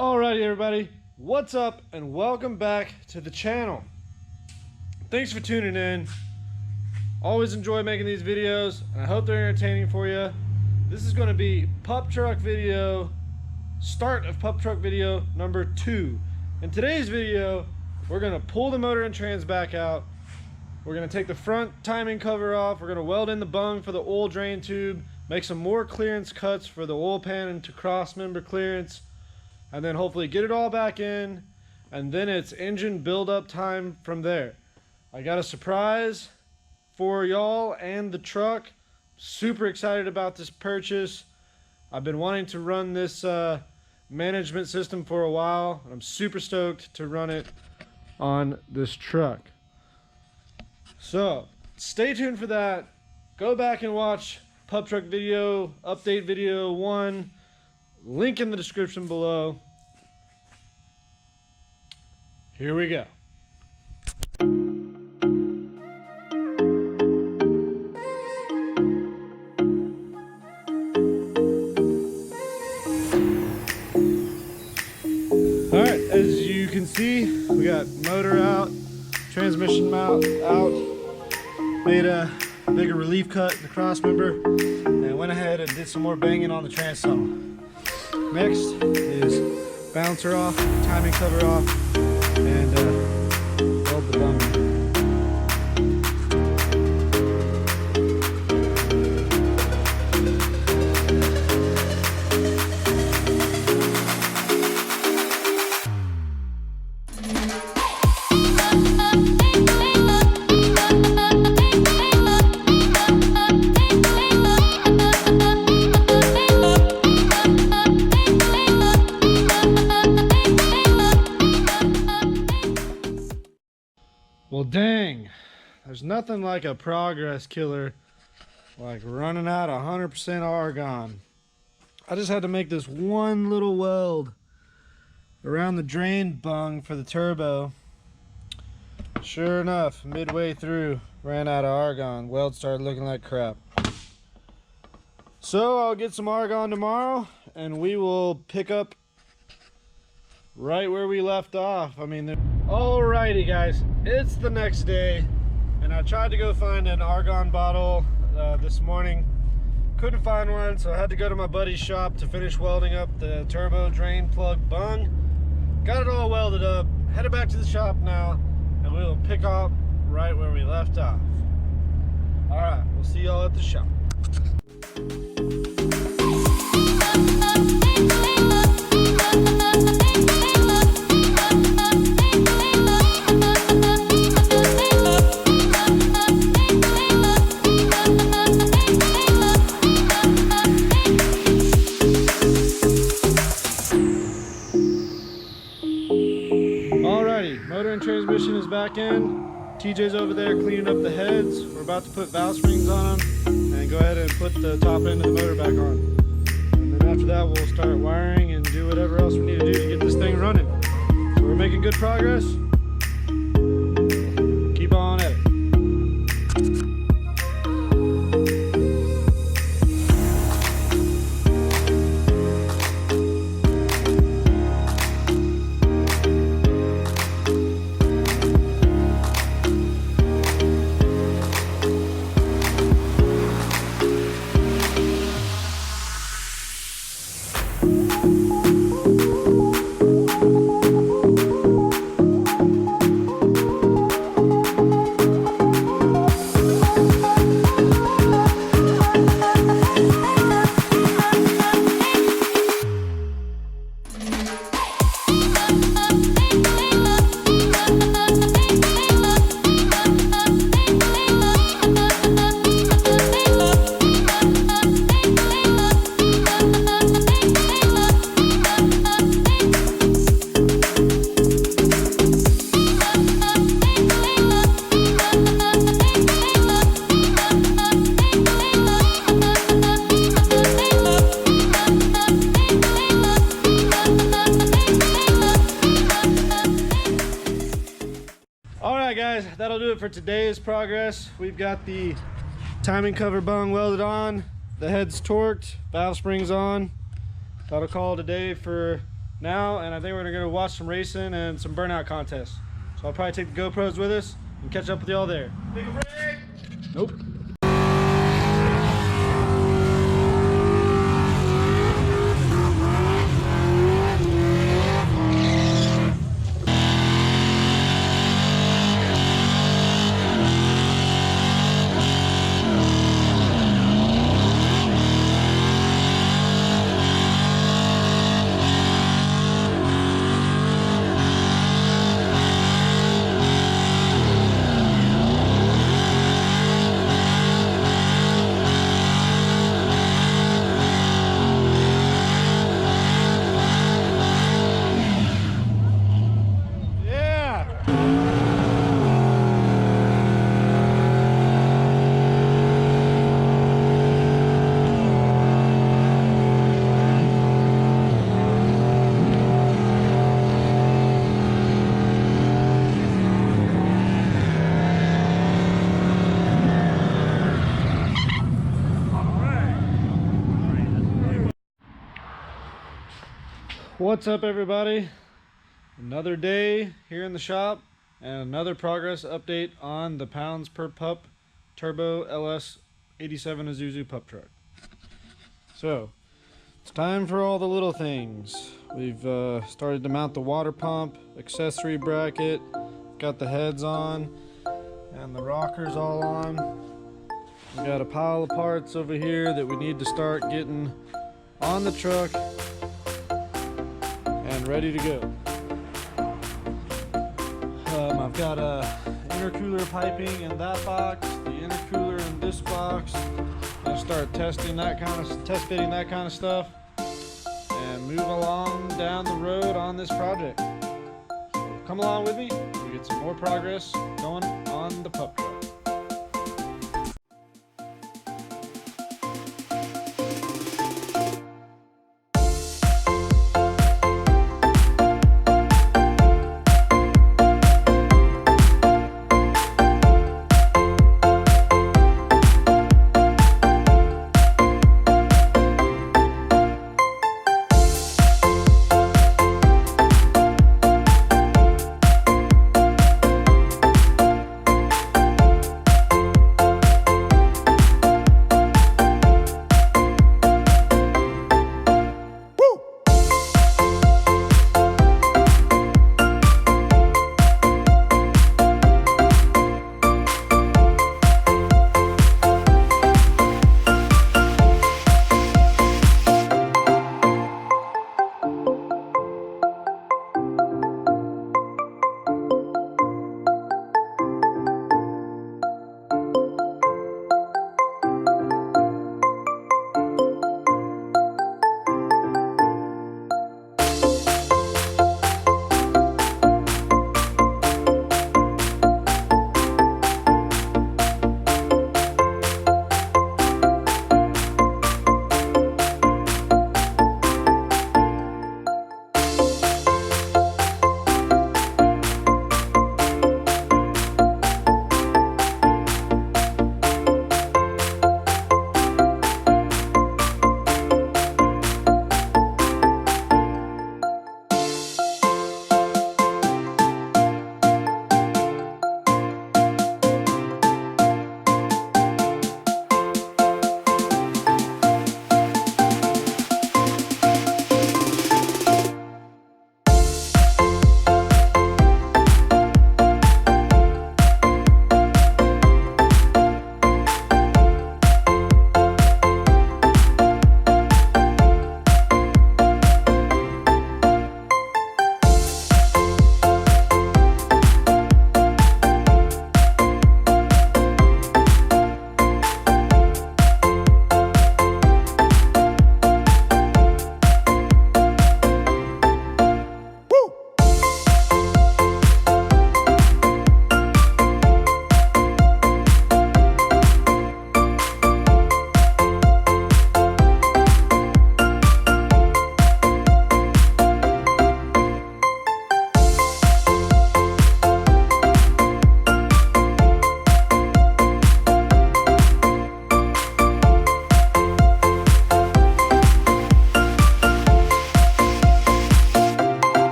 Alrighty everybody, what's up and welcome back to the channel. Thanks for tuning in. Always enjoy making these videos and I hope they're entertaining for you. This is going to be pup truck video, start of pup truck video number 2. In today's video, we're going to pull the motor and trans back out. We're going to take the front timing cover off. We're going to weld in the bung for the oil drain tube, make some more clearance cuts for the oil pan and to cross member clearance, and then hopefully get it all back in, and then it's engine build up time from there. I got a surprise for y'all and the truck. Super excited about this purchase. I've been wanting to run this management system for a while, and I'm super stoked to run it on this truck. So stay tuned for that. Go back and watch pup truck video, update video 1. Link in the description below. Here we go. Alright, as you can see, we got motor out, transmission mount out, made a bigger relief cut in the cross member, and went ahead and did some more banging on the transom. Next is bouncer off, timing cover off, and weld the bung. Well, dang, there's nothing like a progress killer like running out 100% argon. I just had to make this one little weld around the drain bung for the turbo. Sure enough, midway through, ran out of argon. Weld started looking like crap. So I'll get some argon tomorrow and we will pick up right where we left off. I mean, alrighty guys, it's the next day and I tried to go find an argon bottle this morning. Couldn't find one, so I had to go to my buddy's shop to finish welding up the turbo drain plug bung. Got it all welded up, headed back to the shop now, and we'll pick up right where we left off. Alright, we'll see y'all at the shop. Motor and transmission is back in. TJ's over there cleaning up the heads. We're about to put valve springs on them and go ahead and put the top end of the motor back on. And then after that we'll start wiring and do whatever else we need to do to get this thing running. So we're making good progress. Keep on at it. All right, guys, that'll do it for today's progress. We've got the timing cover bung welded on, the head's torqued, valve springs on. That'll call it a day for now, and I think we're gonna go watch some racing and some burnout contests. So I'll probably take the GoPros with us and catch up with y'all there. Take a break. Nope. What's up, everybody? Another day here in the shop and another progress update on the pounds per pup turbo LS 87 Isuzu pup truck. So it's time for all the little things. We've started to mount the water pump, accessory bracket, got the heads on and the rockers all on. We got a pile of parts over here that we need to start getting on the truck and ready to go. I've got intercooler piping in that box, the intercooler in this box. Gonna start test fitting that kind of stuff, and move along down the road on this project. So come along with me. We get some more progress going on the pup truck.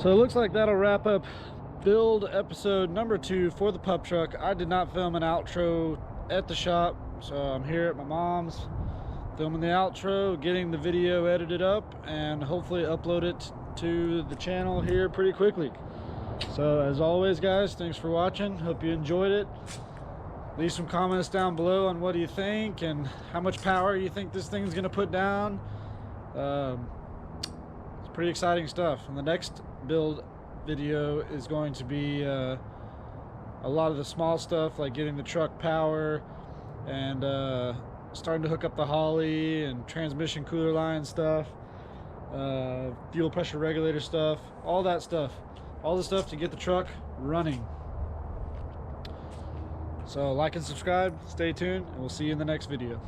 So it looks like that'll wrap up build episode number 2 for the pup truck. I did not film an outro at the shop, so I'm here at my mom's filming the outro, getting the video edited up, and hopefully upload it to the channel here pretty quickly. So as always, guys, thanks for watching. Hope you enjoyed it. Leave some comments down below on what do you think and how much power you think this thing's gonna put down. It's pretty exciting stuff. And the next build video is going to be a lot of the small stuff, like getting the truck power and starting to hook up the Holly and transmission cooler line stuff, fuel pressure regulator stuff, all that stuff, all the stuff to get the truck running. So like and subscribe, stay tuned, and we'll see you in the next video.